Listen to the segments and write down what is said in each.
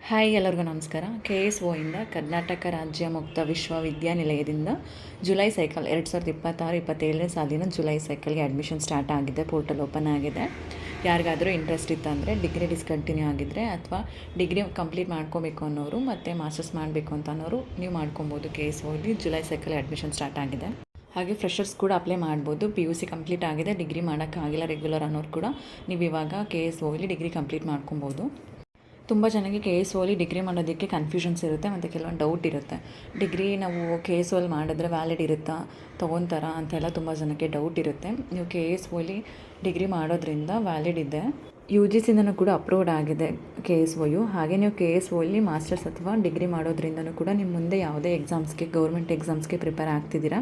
Hi ಎಲ್ಲರಿಗೂ ನಮಸ್ಕಾರ. KSO ಇಂದ ಕರ್ನಾಟಕ ರಾಜ್ಯ ಮುಕ್ತ ವಿಶ್ವವಿದ್ಯಾನಿಲಯದಿಂದ ಜುಲೈ ಸೈಕಲ್ 2026-27ನೇ ಸಾಲಿನ ಜುಲೈ ಸೈಕಲ್ಗೆ ಅಡ್ಮಿಷನ್ ಸ್ಟಾರ್ಟ್ ಆಗಿದೆ. ಪೋರ್ಟಲ್ ಓಪನ್ ಆಗಿದೆ. ಯಾರಿಗಾದರೂ ಇಂಟ್ರೆಸ್ಟ್ ಇತ್ತಂದರೆ ಡಿಗ್ರಿ ಡಿಸ್ಕಂಟಿನ್ಯೂ ಆಗಿದ್ದರೆ ಅಥವಾ ಡಿಗ್ರಿ ಕಂಪ್ಲೀಟ್ ಮಾಡ್ಕೋಬೇಕು ಅನ್ನೋರು ಮತ್ತು ಮಾಸ್ಟರ್ಸ್ ಮಾಡಬೇಕು ಅಂತ ಅನ್ನೋರು ನೀವು ಮಾಡ್ಕೊಬೋದು. KSOಲಿ ಜುಲೈ ಸೈಕಲ್ ಅಡ್ಮಿಷನ್ ಸ್ಟಾರ್ಟ್ ಆಗಿದೆ. ಹಾಗೆ ಫ್ರೆಷರ್ಸ್ ಕೂಡ ಅಪ್ಲೈ ಮಾಡ್ಬೋದು. PUC ಕಂಪ್ಲೀಟ್ ಆಗಿದೆ, ಡಿಗ್ರಿ ಮಾಡೋಕ್ಕಾಗಿಲ್ಲ ರೆಗ್ಯುಲರ್ ಅನ್ನೋರು ಕೂಡ ನೀವು ಇವಾಗ KSOಲಿ ಡಿಗ್ರಿ ಕಂಪ್ಲೀಟ್ ಮಾಡ್ಕೊಬೋದು. ತುಂಬ ಜನಕ್ಕೆ KSOಲಿ ಡಿಗ್ರಿ ಮಾಡೋದಕ್ಕೆ ಕನ್ಫ್ಯೂಷನ್ಸ್ ಇರುತ್ತೆ ಮತ್ತು ಕೆಲವೊಂದು ಡೌಟ್ ಇರುತ್ತೆ. ಡಿಗ್ರಿ ನಾವು KSOಲಿ ಮಾಡಿದ್ರೆ ವ್ಯಾಲಿಡ್ ಇರುತ್ತಾ, ತೊಗೊತಾರಾ ಅಂತೆಲ್ಲ ತುಂಬ ಜನಕ್ಕೆ ಡೌಟ್ ಇರುತ್ತೆ. ನೀವು KSOಲಿ ಡಿಗ್ರಿ ಮಾಡೋದ್ರಿಂದ ವ್ಯಾಲಿಡ್ ಇದೆ. UGCಯಿಂದನೂ ಕೂಡ ಅಪ್ರೂವ್ಡ್ ಆಗಿದೆ KSOಯು. ಹಾಗೆ ನೀವು KSOಲಿ ಮಾಸ್ಟರ್ಸ್ ಅಥವಾ ಡಿಗ್ರಿ ಮಾಡೋದ್ರಿಂದನೂ ಕೂಡ ನಿಮ್ಮ ಮುಂದೆ ಯಾವುದೇ ಎಕ್ಸಾಮ್ಸ್ಗೆ, ಗೌರ್ಮೆಂಟ್ ಎಕ್ಸಾಮ್ಸ್ಗೆ ಪ್ರಿಪೇರ್ ಆಗ್ತಿದ್ದೀರಾ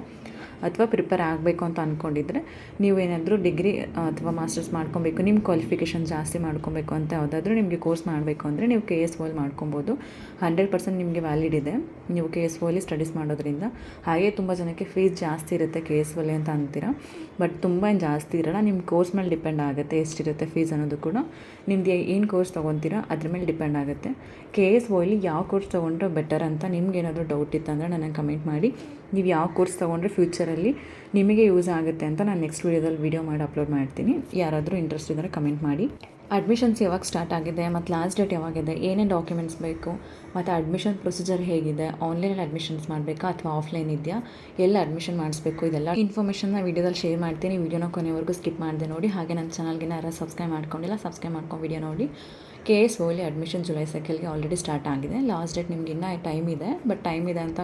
ಅಥವಾ ಪ್ರಿಪೇರ್ ಆಗಬೇಕು ಅಂತ ಅಂದ್ಕೊಂಡಿದ್ರೆ, ನೀವೇನಾದರೂ ಡಿಗ್ರಿ ಅಥವಾ ಮಾಸ್ಟರ್ಸ್ ಮಾಡ್ಕೊಬೇಕು, ನಿಮ್ಮ ಕ್ವಾಲಿಫಿಕೇಷನ್ ಜಾಸ್ತಿ ಮಾಡ್ಕೊಬೇಕು ಅಂತ ಯಾವುದಾದ್ರೂ ನಿಮಗೆ ಕೋರ್ಸ್ ಮಾಡಬೇಕು ಅಂದರೆ ನೀವು KSOಲಿ ಮಾಡ್ಕೊಬೋದು. 100% ನಿಮಗೆ ವ್ಯಾಲಿಡ್ ಇದೆ ನೀವು KSOಲಿ ಸ್ಟಡೀಸ್ ಮಾಡೋದ್ರಿಂದ. ಹಾಗೆ ತುಂಬ ಜನಕ್ಕೆ ಫೀಸ್ ಜಾಸ್ತಿ ಇರುತ್ತೆ KSOಲಿ ಅಂತ ಅಂತೀರಾ, ಬಟ್ ತುಂಬ ಏನು ಜಾಸ್ತಿ ಇರೋಲ್ಲ. ನಿಮ್ಮ ಕೋರ್ಸ್ ಮೇಲೆ ಡಿಪೆಂಡ್ ಆಗುತ್ತೆ ಎಷ್ಟಿರುತ್ತೆ ಫೀಸ್ ಅನ್ನೋದು ಕೂಡ. ನಿಮ್ದು ಏನು ಕೋರ್ಸ್ ತೊಗೊತೀರಾ ಅದ್ರ ಮೇಲೆ ಡಿಪೆಂಡ್ ಆಗುತ್ತೆ. KSOಲಿ ಯಾವ ಕೋರ್ಸ್ ತೊಗೊಂಡ್ರೆ ಬೆಟರ್ ಅಂತ ನಿಮ್ಗೆ ಏನಾದರೂ ಡೌಟ್ ಇತ್ತಂದರೆ ನನಗೆ ಕಮೆಂಟ್ ಮಾಡಿ. ನೀವು ಯಾವ ಕೋರ್ಸ್ ತೊಗೊಂಡ್ರೆ ಫ್ಯೂಚರಲ್ಲಿ ನಿಮಗೆ ಯೂಸ್ ಆಗುತ್ತೆ ಅಂತ ನಾನು ನೆಕ್ಸ್ಟ್ ವೀಡಿಯೋದಲ್ಲಿ ವೀಡಿಯೋ ಮಾಡಿ ಅಪ್ಲೋಡ್ ಮಾಡ್ತೀನಿ. ಯಾರಾದರೂ ಇಂಟ್ರೆಸ್ಟ್ ಇದ್ದರೆ ಕಮೆಂಟ್ ಮಾಡಿ. ಅಡ್ಮಿಷನ್ಸ್ ಯಾವಾಗ ಸ್ಟಾರ್ಟ್ ಆಗಿದೆ ಮತ್ತು ಲಾಸ್ಟ್ ಡೇಟ್ ಯಾವಾಗಿದೆ, ಏನೇನು ಡಾಕ್ಯುಮೆಂಟ್ಸ್ ಬೇಕು ಮತ್ತು ಅಡ್ಮಿಷನ್ ಪ್ರೊಸೀಜರ್ ಹೇಗಿದೆ, ಆನ್ಲೈನಲ್ಲಿ ಅಡ್ಮಿಷನ್ಸ್ ಮಾಡಬೇಕಾ ಅಥವಾ ಆಫ್ಲೈನ್ ಇದೆಯಾ, ಎಲ್ಲ ಅಡ್ಮಿಷನ್ ಮಾಡಿಸ್ಬೇಕು, ಇದೆಲ್ಲ ಇನ್ಫಾರ್ಮೇಷನ್ನ ವೀಡಿಯೋದಲ್ಲಿ ಶೇರ್ ಮಾಡ್ತೀನಿ. ವೀಡಿಯೋನ ಕೊನೆವರೆಗೂ ಸ್ಕಿಪ್ ಮಾಡಿದೆ ನೋಡಿ. ಹಾಗೆ ನನ್ನ ಚಾನಲ್ಗೆ ಯಾರು ಸಬ್ಸ್ಕ್ರೈಬ್ ಮಾಡ್ಕೊಂಡಿಲ್ಲ ಸಬ್ಸ್ಕ್ರೈಬ್ ಮಾಡ್ಕೊಂಡು ವೀಡಿಯೋ ನೋಡಿ. KSOಲಿ ಅಡ್ಮಿಷನ್ ಜುಲೈ ಸೈಕಲ್ಗೆ ಆಲ್ರೆಡಿ ಸ್ಟಾರ್ಟ್ ಆಗಿದೆ. ಲಾಸ್ಟ್ ಡೇಟ್ ನಿಮ್ಗೆ ಇನ್ನೂ ಟೈಮ್ ಇದೆ, ಬಟ್ ಟೈಮ್ ಇದೆ ಅಂತ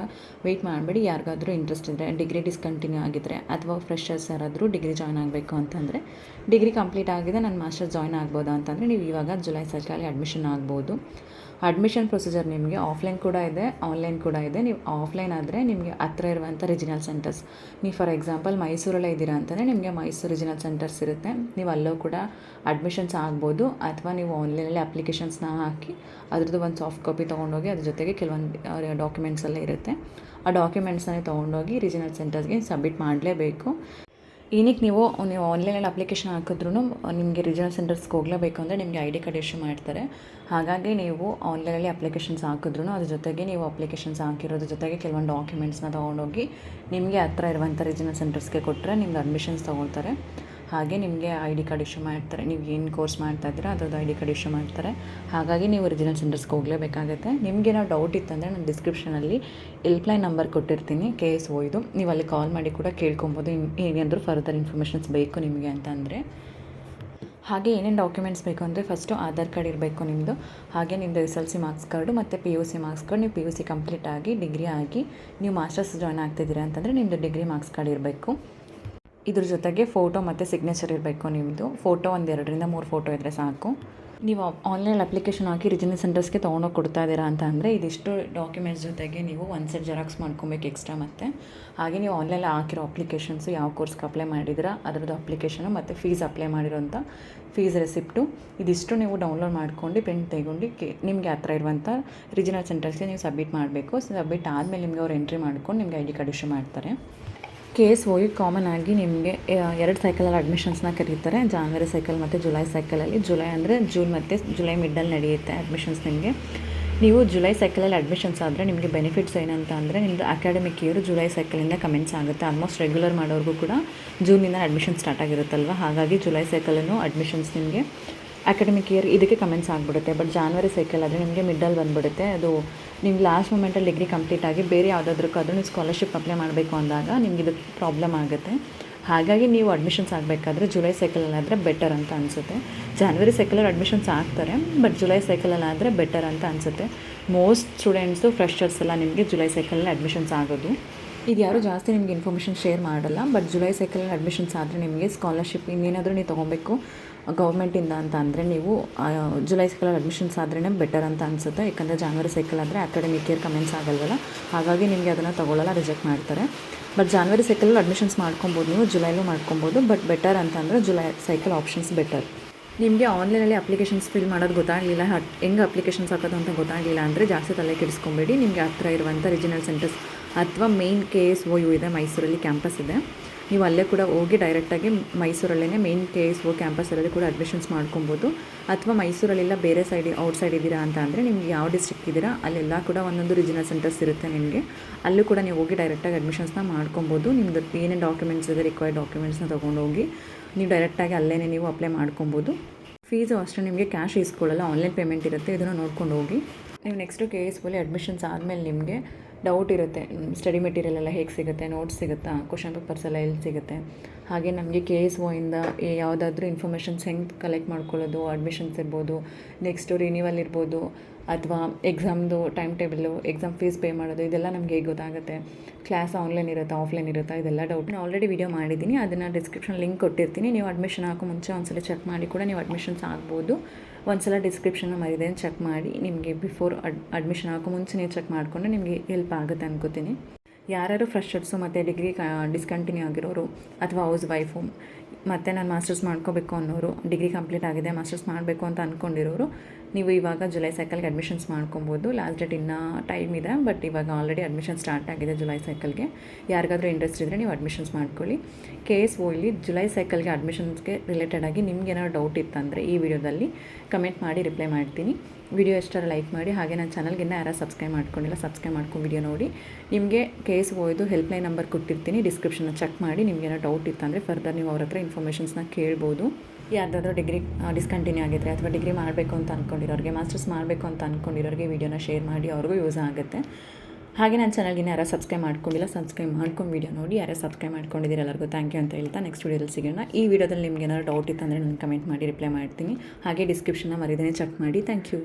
ವೆಯ್ಟ್ ಮಾಡಬೇಡಿ. ಯಾರಿಗಾದರೂ ಇಂಟ್ರೆಸ್ಟ್ ಇದ್ದರೆ, ಡಿಗ್ರಿ ಡಿಸ್ಕಂಟಿನ್ಯೂ ಆಗಿದ್ದರೆ ಅಥವಾ ಫ್ರೆಷರ್ಸ್ ಯಾರಾದರೂ ಡಿಗ್ರಿ ಜಾಯ್ನ್ ಆಗಬೇಕು ಅಂತಂದರೆ, ಡಿಗ್ರಿ ಕಂಪ್ಲೀಟ್ ಆಗಿದೆ ನಾನು ಮಾಸ್ಟರ್ ಜಾಯ್ನ್ ಆಗ್ಬೋದಾ ಅಂತಂದರೆ ನೀವು ಇವಾಗ ಜುಲೈ ಸೈಕಲ್ಗೆ ಅಡ್ಮಿಷನ್ ಆಗ್ಬೋದು. ಅಡ್ಮಿಷನ್ ಪ್ರೊಸೀಜರ್ ನಿಮಗೆ ಆಫ್ಲೈನ್ ಕೂಡ ಇದೆ, ಆನ್ಲೈನ್ ಕೂಡ ಇದೆ. ನೀವು ಆಫ್ಲೈನ್ ಆದರೆ ನಿಮಗೆ ಹತ್ತಿರ ಇರುವಂಥ ರಿಜಿನಲ್ ಸೆಂಟರ್ಸ್, ನೀವು ಫಾರ್ ಎಕ್ಸಾಂಪಲ್ ಮೈಸೂರಲ್ಲೇ ಇದ್ದೀರಾ ಅಂತಂದರೆ ನಿಮಗೆ ಮೈಸೂರು ರಿಜಿನಲ್ ಸೆಂಟರ್ಸ್ ಇರುತ್ತೆ, ನೀವು ಅಲ್ಲೂ ಕೂಡ ಅಡ್ಮಿಷನ್ಸ್ ಆಗ್ಬೋದು. ಅಥವಾ ನೀವು ಆನ್ಲೈನಲ್ಲಿ ಅಪ್ಲಿಕೇಶನ್ಸ್ನ ಹಾಕಿ ಅದ್ರದ್ದು ಒಂದು ಸಾಫ್ಟ್ ಕಾಪಿ ತೊಗೊಂಡೋಗಿ ಅದ್ರ ಜೊತೆಗೆ ಕೆಲವೊಂದು ಡಾಕ್ಯುಮೆಂಟ್ಸ್ ಎಲ್ಲ ಇರುತ್ತೆ, ಆ ಡಾಕ್ಯುಮೆಂಟ್ಸನ್ನೇ ತೊಗೊಂಡೋಗಿ ರಿಜಿನಲ್ ಸೆಂಟರ್ಸ್ಗೆ ಸಬ್ಮಿಟ್ ಮಾಡಲೇಬೇಕು. ಏನಕ್ಕೆ ನೀವು ಆನ್ಲೈನಲ್ಲಿ ಅಪ್ಲಿಕೇಶನ್ ಹಾಕಿದ್ರೂ ನಿಮಗೆ ರಿಜಿನಲ್ ಸೆಂಟರ್ಸ್ಗೆ ಹೋಗಲೇಬೇಕು ಅಂದರೆ ನಿಮಗೆ ID ಕಾರ್ಡ್ ಇಶ್ಯೂ ಮಾಡ್ತಾರೆ. ಹಾಗಾಗಿ ನೀವು ಆನ್ಲೈನಲ್ಲಿ ಅಪ್ಲಿಕೇಶನ್ಸ್ ಹಾಕಿದ್ರೂ ಅದ್ರ ಜೊತೆಗೆ ನೀವು ಅಪ್ಲಿಕೇಶನ್ಸ್ ಹಾಕಿರೋದ್ರ ಜೊತೆಗೆ ಕೆಲವೊಂದು ಡಾಕ್ಯುಮೆಂಟ್ಸ್ನ ತೊಗೊಂಡೋಗಿ ನಿಮಗೆ ಹತ್ರ ಇರುವಂಥ ರಿಜಿನಲ್ ಸೆಂಟರ್ಸ್ಗೆ ಕೊಟ್ಟರೆ ನಿಮ್ದು ಅಡ್ಮಿಷನ್ಸ್ ತೊಗೊಳ್ತಾರೆ. ಹಾಗೆ ನಿಮಗೆ ID ಕಾರ್ಡ್ ಇಶ್ಯೂ ಮಾಡ್ತಾರೆ. ನೀವು ಏನು ಕೋರ್ಸ್ ಮಾಡ್ತಾಯಿದ್ದೀರಾ ಅದ್ರದ್ದು ID ಕಾರ್ಡ್ ಇಶ್ಯೂ ಮಾಡ್ತಾರೆ. ಹಾಗಾಗಿ ನೀವು ರಿಜಿನಲ್ ಸೆಂಟರ್ಸ್ಗೆ ಹೋಗಲೇಬೇಕಾಗುತ್ತೆ. ನಿಮಗೇನೋ ಡೌಟ್ ಇತ್ತಂದರೆ ನಾನು ಡಿಸ್ಕ್ರಿಪ್ಷನಲ್ಲಿ ಹೆಲ್ಪ್ಲೈನ್ ನಂಬರ್ ಕೊಟ್ಟಿರ್ತೀನಿ KSOದು, ನೀವು ಅಲ್ಲಿ ಕಾಲ್ ಮಾಡಿ ಕೂಡ ಕೇಳ್ಕೊಬೋದು ಏನಾದರೂ ಫರ್ದರ್ ಇನ್ಫಾರ್ಮೇಷನ್ಸ್ ಬೇಕು ನಿಮಗೆ ಅಂತ ಅಂದರೆ. ಹಾಗೆ ಏನೇನು ಡಾಕ್ಯುಮೆಂಟ್ಸ್ ಬೇಕು ಅಂದರೆ ಫಸ್ಟು ಆಧಾರ್ ಕಾರ್ಡ್ ಇರಬೇಕು ನಿಮ್ಮದು. ಹಾಗೆ ನಿಮ್ಮದು SLC ಮಾರ್ಕ್ಸ್ ಕಾರ್ಡು ಮತ್ತು PUC ಮಾರ್ಕ್ಸ್ ಕಾರ್ಡ್. ನೀವು PUC ಕಂಪ್ಲೀಟ್ ಆಗಿ ಡಿಗ್ರಿ ಆಗಿ ನೀವು ಮಾಸ್ಟರ್ಸ್ ಜಾಯ್ನ್ ಆಗ್ತಿದ್ದೀರಾ ಅಂತಂದರೆ ನಿಮ್ಮದು ಡಿಗ್ರಿ ಮಾರ್ಕ್ಸ್ ಕಾರ್ಡ್ ಇರಬೇಕು. ಇದ್ರ ಜೊತೆಗೆ ಫೋಟೋ ಮತ್ತು ಸಿಗ್ನೇಚರ್ ಇರಬೇಕು ನಿಮ್ಮದು. ಫೋಟೋ ಒಂದು 2-3 ಫೋಟೋ ಇದ್ದರೆ ಸಾಕು. ನೀವು ಆನ್ಲೈನ್ ಅಪ್ಲಿಕೇಶನ್ ಹಾಕಿ ರಿಜಿನಲ್ ಸೆಂಟರ್ಸ್ಗೆ ತೊಗೊಂಡೋಗಿ ಕೊಡ್ತಾ ಇದ್ದೀರಾ ಅಂತ ಅಂದರೆ ಇದಿಷ್ಟು ಡಾಕ್ಯುಮೆಂಟ್ಸ್ ಜೊತೆಗೆ ನೀವು ಒಂದು ಸೆಟ್ ಜೆರಾಕ್ಸ್ ಮಾಡ್ಕೊಬೇಕು ಎಕ್ಸ್ಟ್ರಾ. ಮತ್ತು ಹಾಗೆ ನೀವು ಆನ್ಲೈನಲ್ಲಿ ಹಾಕಿರೋ ಅಪ್ಲಿಕೇಶನ್ಸು ಯಾವ ಕೋರ್ಸ್ಗೆ ಅಪ್ಲೈ ಮಾಡಿದ್ದೀರಾ ಅದರದ್ದು ಅಪ್ಲಿಕೇಶನು ಮತ್ತು ಫೀಸ್ ಅಪ್ಲೈ ಮಾಡಿರೋಂಥ ಫೀಸ್ ರೆಸಿಪ್ಟು ಇದಿಷ್ಟು ನೀವು ಡೌನ್ಲೋಡ್ ಮಾಡ್ಕೊಂಡು ಪ್ರಿಂಟ್ ತೆಗೊಂಡು ನಿಮಗೆ ಹತ್ರ ಇರುವಂಥ ರಿಜಿನಲ್ ಸೆಂಟರ್ಸ್ಗೆ ನೀವು ಸಬ್ಮಿಟ್ ಮಾಡಬೇಕು. ಸಬ್ಮಿಟ್ ಆದಮೇಲೆ ನಿಮಗೆ ಅವ್ರು ಎಂಟ್ರಿ ಮಾಡ್ಕೊಂಡು ನಿಮಗೆ ID ಕಾರ್ಡ್ ಇಶ್ಯೂ ಮಾಡ್ತಾರೆ. KSOಯು ಕಾಮನ್ ಆಗಿ ನಿಮಗೆ 2 ಸೈಕಲಲ್ಲಿ ಅಡ್ಮಿಷನ್ಸ್ನ ಕರೀತಾರೆ, ಜಾನ್ವರಿ ಸೈಕಲ್ ಮತ್ತು ಜುಲೈ ಸೈಕಲಲ್ಲಿ. ಜುಲೈ ಅಂದರೆ ಜೂನ್ ಮತ್ತು ಜುಲೈ ಮಿಡ್ಡಲ್ಲಿ ನಡೆಯುತ್ತೆ ಅಡ್ಮಿಷನ್ಸ್ ನಿಮಗೆ. ನೀವು ಜುಲೈ ಸೈಕಲಲ್ಲಿ ಅಡ್ಮಿಷನ್ಸ್ ಆದರೆ ನಿಮಗೆ ಬೆನಿಫಿಟ್ಸ್ ಏನಂತ ಅಂದರೆ ನಿಮ್ಮದು ಅಕಾಡೆಮಿಕ್ ಇಯರ್ ಜುಲೈ ಸೈಕಲಿಂದ ಕಮೆನ್ಸ್ ಆಗುತ್ತೆ. ಆಲ್ಮೋಸ್ಟ್ ರೆಗ್ಯುಲರ್ ಮಾಡೋರಿಗೂ ಕೂಡ ಜೂನಿಂದ ಅಡ್ಮಿಷನ್ ಸ್ಟಾರ್ಟ್ ಆಗಿರುತ್ತಲ್ವ, ಹಾಗಾಗಿ ಜುಲೈ ಸೈಕಲನ್ನು ಅಡ್ಮಿಷನ್ಸ್ ನಿಮಗೆ ಅಕಾಡೆಮಿಕ್ ಇಯರ್ ಇದಕ್ಕೆ ಕಮೆನ್ಸ್ ಆಗಿಬಿಡುತ್ತೆ. ಬಟ್ ಜಾನ್ವರಿ ಸೈಕಲ್ ಆದರೆ ನಿಮಗೆ ಮಿಡ್ಡಲ್ಲಿ ಬಂದುಬಿಡುತ್ತೆ. ಅದು ನಿಮ್ಗೆ ಲಾಸ್ಟ್ ಮೂಮೆಂಟಲ್ಲಿ ಡಿಗ್ರಿ ಕಂಪ್ಲೀಟ್ ಆಗಿ ಬೇರೆ ಯಾವುದಾದ್ರಕ್ಕಾದ್ರೂ ನೀವು ಸ್ಕಾಲರ್ಶಿಪ್ ಅಪ್ಲೈ ಮಾಡಬೇಕು ಅಂದಾಗ ನಿಮ್ಗೆ ಇದು ಪ್ರಾಬ್ಲಮ್ ಆಗುತ್ತೆ. ಹಾಗಾಗಿ ನೀವು ಅಡ್ಮಿಷನ್ಸ್ ಆಗಬೇಕಾದ್ರೆ ಜುಲೈ ಸೈಕಲಲ್ಲಾದರೆ ಬೆಟರ್ ಅಂತ ಅನಿಸುತ್ತೆ. ಜಾನ್ವರಿ ಸೈಕಲಲ್ಲಿ ಅಡ್ಮಿಷನ್ಸ್ ಆಗ್ತಾರೆ, ಬಟ್ ಜುಲೈ ಸೈಕಲಲ್ಲಾದರೆ ಬೆಟರ್ ಅಂತ ಅನಿಸುತ್ತೆ. ಮೋಸ್ಟ್ ಸ್ಟೂಡೆಂಟ್ಸು ಫ್ರೆಷರ್ಸ್ ಎಲ್ಲ ನಿಮಗೆ ಜುಲೈ ಸೈಕಲಲ್ಲಿ ಅಡ್ಮಿಷನ್ಸ್ ಆಗೋದು. ಇದು ಯಾರೂ ಜಾಸ್ತಿ ನಿಮಗೆ ಇನ್ಫಾರ್ಮೇಷನ್ ಶೇರ್ ಮಾಡಲ್ಲ, ಬಟ್ ಜುಲೈ ಸೈಕಲಲ್ಲಿ ಅಡ್ಮಿಷನ್ಸ್ ಆದರೆ ನಿಮಗೆ ಸ್ಕಾಲರ್ಶಿಪ್ ಇನ್ನೇನಾದರೂ ನೀವು ತೊಗೊಬೇಕು ಗೌರ್ಮೆಂಟಿಂದ ಅಂತ ಅಂದರೆ ನೀವು ಜುಲೈ ಸೈಕಲಲ್ಲಿ ಅಡ್ಮಿಷನ್ಸ್ ಆದ್ರೇ ಬೆಟರ್ ಅಂತ ಅನಿಸುತ್ತೆ. ಯಾಕಂದರೆ ಜಾನ್ವರಿ ಸೈಕಲ್ ಆದರೆ ಅಕಾಡೆಮಿಕ್ ಇಯರ್ ಕಮೆನ್ಸ್ ಆಗಲ್ವಲ್ಲ, ಹಾಗಾಗಿ ನಿಮಗೆ ಅದನ್ನು ತೊಗೊಳ್ಳಲ್ಲ, ರಿಜೆಕ್ಟ್ ಮಾಡ್ತಾರೆ. ಬಟ್ ಜಾನ್ವರಿ ಸೈಕಲಲ್ಲಿ ಅಡ್ಮಿಷನ್ಸ್ ಮಾಡ್ಕೊಬೋದು, ನೀವು ಜುಲೈಲೂ ಮಾಡ್ಕೊಬೋದು. ಬಟ್ ಬೆಟರ್ ಅಂತಂದರೆ ಜುಲೈ ಸೈಕಲ್ ಆಪ್ಷನ್ಸ್ ಬೆಟರ್. ನಿಮಗೆ ಆನ್ಲೈನಲ್ಲಿ ಅಪ್ಲಿಕೇಶನ್ಸ್ ಫಿಲ್ ಮಾಡೋದು ಗೊತ್ತಾಗಲಿಲ್ಲ, ಹೆಂಗೆ ಅಪ್ಲಿಕೇಶನ್ಸ್ ಹಾಕೋದು ಅಂತ ಗೊತ್ತಾಗಲಿಲ್ಲ ಅಂದರೆ ಜಾಸ್ತಿ ತಲೆ ಕೆಡಿಸ್ಕೊಬೇಡಿ. ನಿಮಗೆ ಹತ್ತಿರ ಇರುವಂಥ ರಿಜಿನಲ್ ಸೆಂಟರ್ಸ್ ಅಥವಾ ಮೇನ್ KSOಯು ಇದೆ, ಮೈಸೂರಲ್ಲಿ ಕ್ಯಾಂಪಸ್ ಇದೆ, ನೀವು ಅಲ್ಲೇ ಕೂಡ ಹೋಗಿ ಡೈರೆಕ್ಟಾಗಿ ಮೈಸೂರಲ್ಲೇ ಮೇನ್ KSO ಕ್ಯಾಂಪಸಲ್ಲಿ ಕೂಡ ಅಡ್ಮಿಷನ್ಸ್ ಮಾಡ್ಕೊಬೋದು. ಅಥವಾ ಮೈಸೂರಲ್ಲೆಲ್ಲ ಬೇರೆ ಔಟ್ಸೈಡ್ ಇದ್ದೀರಾ ಅಂತ ಅಂದರೆ ನಿಮ್ಗೆ ಯಾವ ಡಿಸ್ಟ್ರಿಕ್ಟ್ ಇದ್ದೀರಾ ಅಲ್ಲೆಲ್ಲ ಕೂಡ ಒಂದೊಂದು ರೀಜನಲ್ ಸೆಂಟರ್ಸ್ ಇರುತ್ತೆ ನಿಮಗೆ. ಅಲ್ಲೂ ಕೂಡ ನೀವು ಹೋಗಿ ಡೈರೆಕ್ಟಾಗಿ ಅಡ್ಮಿಷನ್ಸ್ನ ಮಾಡ್ಕೊಬೋದು. ನಿಮ್ಮದು ಏನೇನು ಡಾಕ್ಯುಮೆಂಟ್ಸ್ ಇದೆ ರಿಕ್ವೈರ್ಡ್ ಡಾಕ್ಯುಮೆಂಟ್ಸ್ನ ತೊಗೊಂಡೋಗಿ ನೀವು ಡೈರೆಕ್ಟಾಗಿ ಅಲ್ಲೇ ನೀವು ಅಪ್ಲೈ ಮಾಡ್ಕೊಬೋದು. ಫೀಸು ಅಷ್ಟೇ ನಿಮಗೆ ಕ್ಯಾಶ್ ಇಸ್ಕೊಳ್ಳಲ್ಲ, ಆನ್ಲೈನ್ ಪೇಮೆಂಟ್ ಇರುತ್ತೆ. ಇದನ್ನು ನೋಡ್ಕೊಂಡು ಹೋಗಿ. ನೀವು ನೆಕ್ಸ್ಟು KSOಲಿ ಅಡ್ಮಿಷನ್ಸ್ ಆದಮೇಲೆ ನಿಮಗೆ ಡೌಟ್ ಇರುತ್ತೆ, ಸ್ಟಡಿ ಮೆಟೀರಿಯಲ್ ಎಲ್ಲ ಹೇಗೆ ಸಿಗುತ್ತೆ, ನೋಟ್ಸ್ ಸಿಗುತ್ತಾ, ಕ್ವಶನ್ ಪೇಪರ್ಸ್ ಎಲ್ಲ ಎಲ್ಲಿ ಸಿಗುತ್ತೆ, ಹಾಗೆ ನಮಗೆ KSOಯಿಂದ ಯಾವುದಾದ್ರೂ ಇನ್ಫಾರ್ಮೇಷನ್ಸ್ ಹೆಂಗೆ ಕಲೆಕ್ಟ್ ಮಾಡ್ಕೊಳ್ಳೋದು, ಅಡ್ಮಿಷನ್ಸ್ ಇರ್ಬೋದು, ನೆಕ್ಸ್ಟು ರಿನ್ಯೂವಲ್ ಇರ್ಬೋದು, ಅಥವಾ ಎಕ್ಸಾಮ್ದು time table, exam fees pay ಮಾಡೋದು, ಇದೆಲ್ಲ ನಮಗೆ ಹೇಗೆ ಗೊತ್ತಾಗುತ್ತೆ, ಕ್ಲಾಸ್ ಆನ್ಲೈನ್ ಇರುತ್ತಾ ಆಫ್ಲೈನ್ ಇರುತ್ತಾ, ಇದೆಲ್ಲ ಡೌಟ್. ನಾನು ಆಲ್ರೆಡಿ ವಿಡಿಯೋ ಮಾಡಿದ್ದೀನಿ, ಅದನ್ನು ಡಿಸ್ಕ್ರಿಪ್ಷನ್ ಲಿಂಕ್ ಕೊಟ್ಟಿರ್ತೀನಿ. ನೀವು ಅಡ್ಮಿಷನ್ ಹಾಕೋ ಮುಂಚೆ ಒಂದ್ಸಲ ಚೆಕ್ ಮಾಡಿ ಕೂಡ ನೀವು ಅಡ್ಮಿಷನ್ಸ್ ಆಗ್ಬೋದು. ಒಂದ್ಸಲ ಡಿಸ್ಕ್ರಿಪ್ಷನ್ನ ಮರಿದೇನು ಚೆಕ್ ಮಾಡಿ, ನಿಮಗೆ ಬಿಫೋರ್ ಅಡ್ಮಿಷನ್ ಹಾಕೋ ಮುಂಚೆ ನೀವು ಚೆಕ್ ಮಾಡಿಕೊಂಡ್ರೆ ನಿಮಗೆ ಹೆಲ್ಪ್ ಆಗುತ್ತೆ ಅನ್ಕೋತೀನಿ. ಯಾರ್ಯಾರು ಫ್ರೆಶರ್ಸು ಮತ್ತು ಡಿಗ್ರಿ ಡಿಸ್ಕಂಟಿನ್ಯೂ ಆಗಿರೋರು ಅಥವಾ ಹೌಸ್ ವೈಫು ಮತ್ತು ನಾನು ಮಾಸ್ಟರ್ಸ್ ಮಾಡ್ಕೋಬೇಕು ಅನ್ನೋರು, ಡಿಗ್ರಿ ಕಂಪ್ಲೀಟ್ ಆಗಿದೆ ಮಾಸ್ಟರ್ಸ್ ಮಾಡಬೇಕು ಅಂತ ಅಂದ್ಕೊಂಡಿರೋರು, ನೀವು ಇವಾಗ ಜುಲೈ ಸೈಕಲ್ಗೆ ಅಡ್ಮಿಷನ್ಸ್ ಮಾಡ್ಕೊಬೋದು. ಲಾಸ್ಟ್ ಡೇಟ್ ಇನ್ನೂ ಟೈಮ್ ಇದೆ, ಬಟ್ ಇವಾಗ ಆಲ್ರೆಡಿ ಅಡ್ಮಿಷನ್ ಸ್ಟಾರ್ಟ್ ಆಗಿದೆ ಜುಲೈ ಸೈಕಲ್ಗೆ. ಯಾರಿಗಾದ್ರೂ ಇಂಟ್ರೆಸ್ಟ್ ಇದ್ದರೆ ನೀವು ಅಡ್ಮಿಷನ್ಸ್ ಮಾಡ್ಕೊಳ್ಳಿ. KSOಲಿ ಜುಲೈ ಸೈಕಲ್ಗೆ ಅಡ್ಮಿಷನ್ಸ್ಗೆ ರಿಲೇಟೆಡಾಗಿ ನಿಮ್ಗೆ ಏನಾದ್ರು ಡೌಟ್ ಇತ್ತಂದರೆ ಈ ವಿಡಿಯೋದಲ್ಲಿ ಕಮೆಂಟ್ ಮಾಡಿ ರಿಪ್ಲೈ ಮಾಡ್ತೀನಿ. ವಿಡಿಯೋ ಎಷ್ಟಾರ ಲೈಕ್ ಮಾಡಿ. ಹಾಗೆ ನನ್ನ ಚಾನಲ್ಗೆ ಯಾರು ಸಬ್ಸ್ಕ್ರೈಬ್ ಮಾಡ್ಕೊಂಡಿಲ್ಲ ಸಬ್ಸ್ಕ್ರೈಬ್ ಮಾಡ್ಕೊಂಡು ವಿಡಿಯೋ ನೋಡಿ. ನಿಮಗೆ KSOದು ಹೆಲ್ಪ್ಲೈನ್ ನಂಬರ್ ಕೊಟ್ಟಿರ್ತೀನಿ, ಡಿಸ್ಕ್ರಿಪ್ಷನ್ನ ಚೆಕ್ ಮಾಡಿ. ನಿಮ್ಗೆ ಏನೋ ಡೌಟ್ ಇತ್ತಂದರೆ ಫರ್ದರ್ ನೀವು ಅವ್ರ ಹತ್ರ ಇನ್ಫಾರ್ಮೇಷನ್ಸ್ನ ಕೇಳ್ಬೋದು. ಯಾವುದಾದ್ರೂ ಡಿಗ್ರಿ ಡಿಸ್ಕಂಟಿನ್ಯೂ ಆಗಿದ್ರೆ ಅಥವಾ ಡಿಗ್ರಿ ಮಾಡಬೇಕು ಅಂತ ಅಂದ್ಕೊಂಡಿರೋರಿಗೆ, ಮಾಸ್ಟರ್ಸ್ ಮಾಡಬೇಕು ಅಂತ ಅಂದ್ಕೊಂಡಿರೋರಿಗೆ ವಿಡಿಯೋನ ಶೇರ್ ಮಾಡಿ, ಅವ್ರಿಗೂ ಯೂಸ್ ಆಗುತ್ತೆ. ಹಾಗೆ ನನ್ನ ಚಾನಲ್ಗೆ ಯಾರು ಸಬ್ಸ್ಕ್ರೈಬ್ ಮಾಡ್ಕೊಂಡಿಲ್ಲ ಸಬ್ಸ್ಕ್ರೈಬ್ ಮಾಡ್ಕೊಂಡು ವಿಡಿಯೋ ನೋಡಿ. ಯಾರು ಸಬ್ಸ್ಕ್ರೈಬ್ ಮಾಡ್ಕೊಂಡಿದ್ದೀರ ಎಲ್ಲರಿಗೂ ಥ್ಯಾಂಕ್ ಯು ಅಂತ ಹೇಳ್ತಾ ನೆಕ್ಸ್ಟ್ ವಿಡಿಯೋದಲ್ಲಿ ಸಿಗೋಣ. ಈ ವಿಡಿಯೋದಲ್ಲಿ ನಿಮ್ಗೆ ಏನಾದ್ರು ಡೌಟ್ ಇತ್ತಂದರೆ ನಾನು ಕಮೆಂಟ್ ಮಾಡಿ ರಿಪ್ಲೈ ಮಾಡ್ತೀನಿ. ಹಾಗೆ ಡಿಸ್ಕ್ರಿಪ್ಷನ್ನ ಮರಿದೇ ಚೆಕ್ ಮಾಡಿ. Thank you.